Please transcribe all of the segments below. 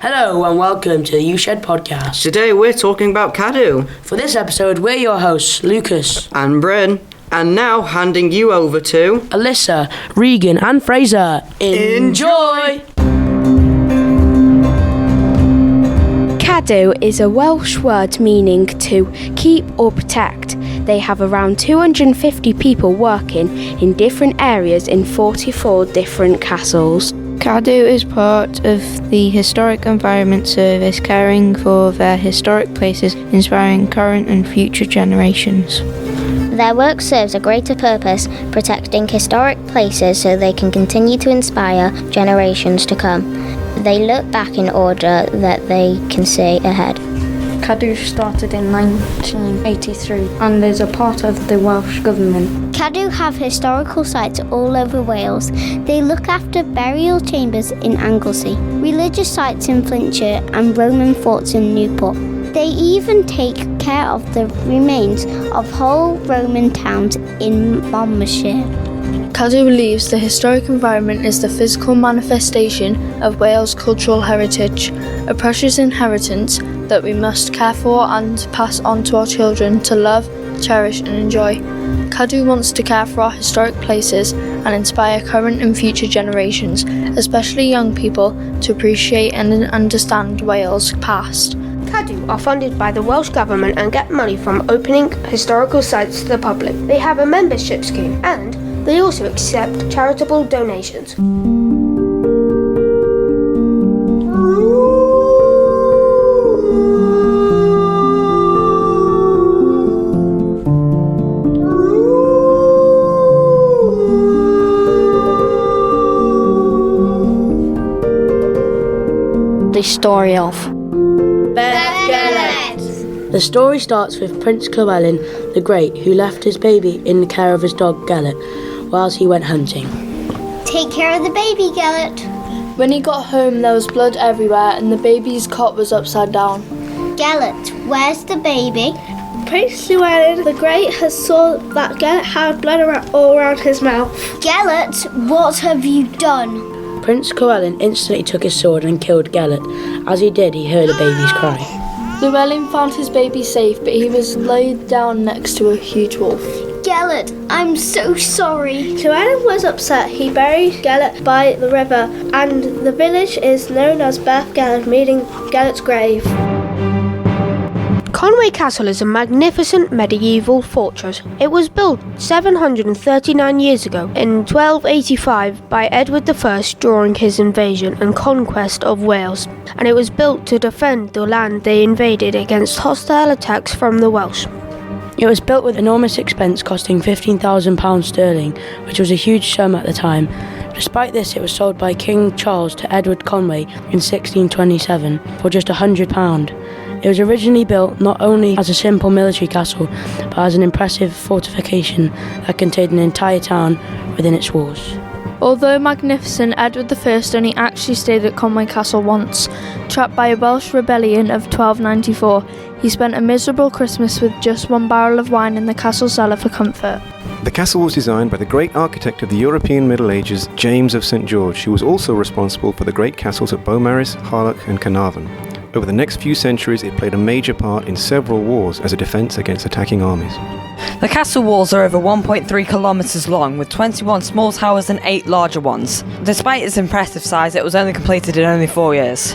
Hello and welcome to the Youth Shed Podcast. Today we're talking about Cadw. For this episode, we're your hosts, Lucas and Bryn. And now handing you over to Alyssa, Regan and Fraser. Enjoy! Cadw is a Welsh word meaning to keep or protect. They have around 250 people working in different areas in 44 different castles. Cadw is part of the Historic Environment Service, caring for their historic places, inspiring current and future generations. Their work serves a greater purpose, protecting historic places so they can continue to inspire generations to come. They look back in order that they can see ahead. Cadw started in 1983 and is a part of the Welsh Government. Cadw have historical sites all over Wales. They look after burial chambers in Anglesey, religious sites in Flintshire and Roman forts in Newport. They even take care of the remains of whole Roman towns in Monmouthshire. Cadw believes the historic environment is the physical manifestation of Wales' cultural heritage, a precious inheritance that we must care for and pass on to our children to love, cherish and enjoy. Cadw wants to care for our historic places and inspire current and future generations, especially young people, to appreciate and understand Wales' past. Cadw are funded by the Welsh Government and get money from opening historical sites to the public. They have a membership scheme and they also accept charitable donations. The story of Beddgelert. The story starts with Prince Llewellyn the Great, who left his baby in the care of his dog Gelert whilst he went hunting. Take care of the baby, Gelert. When he got home, there was blood everywhere and the baby's cot was upside down. Gelert, where's the baby? Prince Llewellyn the Great has saw that Gelert had blood all around his mouth. Gelert, what have you done? Prince Llewellyn instantly took his sword and killed Gelert. As he did, he heard a baby's cry. Llewellyn found his baby safe, but he was laid down next to a huge wolf. Gelert, I'm so sorry. Llewellyn was upset. He buried Gelert by the river, and the village is known as Beddgelert, meaning Gelert's grave. Conway Castle is a magnificent medieval fortress. It was built 739 years ago in 1285 by Edward I during his invasion and conquest of Wales, and it was built to defend the land they invaded against hostile attacks from the Welsh. It was built with enormous expense, costing £15,000 sterling, which was a huge sum at the time. Despite this, it was sold by King Charles to Edward Conway in 1627 for just £100. It was originally built not only as a simple military castle, but as an impressive fortification that contained an entire town within its walls. Although magnificent, Edward I only actually stayed at Conway Castle once. Trapped by a Welsh rebellion of 1294, he spent a miserable Christmas with just one barrel of wine in the castle cellar for comfort. The castle was designed by the great architect of the European Middle Ages, James of St George, who was also responsible for the great castles at Beaumaris, Harlech and Carnarvon. Over the next few centuries, it played a major part in several wars as a defence against attacking armies. The castle walls are over 1.3 kilometres long, with 21 small towers and 8 larger ones. Despite its impressive size, it was only completed in only 4 years.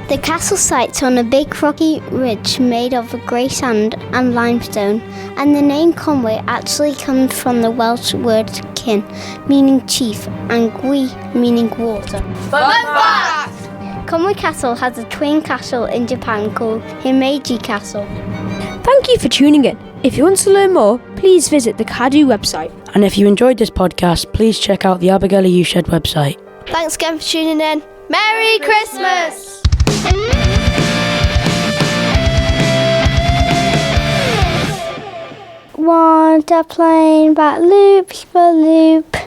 The castle sits on a big rocky ridge made of grey sand and limestone, and the name Conwy actually comes from the Welsh word kin, meaning chief, and gwy, meaning water. Fun fact! Conway Castle has a twin castle in Japan called Himeji Castle. Thank you for tuning in. If you want to learn more, please visit the Cadw website. And if you enjoyed this podcast, please check out the Abergele Youth Shed website. Thanks again for tuning in. Merry Christmas! Want a plane that loops for loop.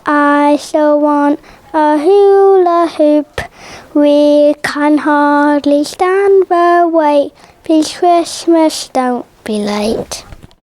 I still want a hula hoop. We can hardly stand the wait. Please Christmas, don't be late.